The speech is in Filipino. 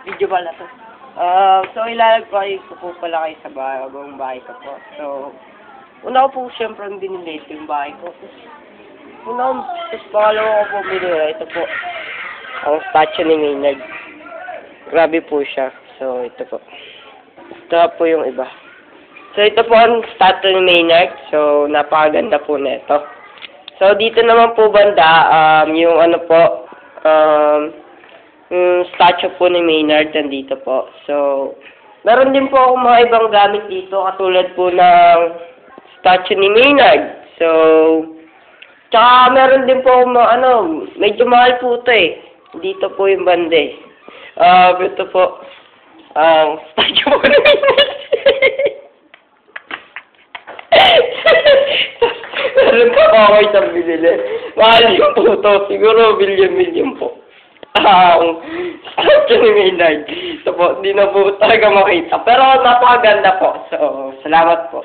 Video pala to. So ilalagay ko po pala kayo sa bagong bahay ko po. So, una ko po siyempre ang dinilate yung bahay ko. Tapos pangalawa ko po binila. Ito po, ang statue ni Maynard. Grabe po siya. So, ito po. Ito po yung iba. So, ito po ang statue ni Maynard. So, napakaganda po nito. So, dito naman po banda, yung ano po, yung statue po ni Maynard, nandito po. So, meron din po akong mga ibang gamit dito, katulad po ng statue ni Maynard. So, tsaka meron din po akong mga, medyo mahal po ito eh. Dito po yung bande. Ito po, statue po ni Maynard. Meron pa ako isang binili. Mahal yung po ito. Siguro, billion po. Ang statue ni Maynard. So po, hindi na po talaga makita. Pero napakaganda po. So, salamat po.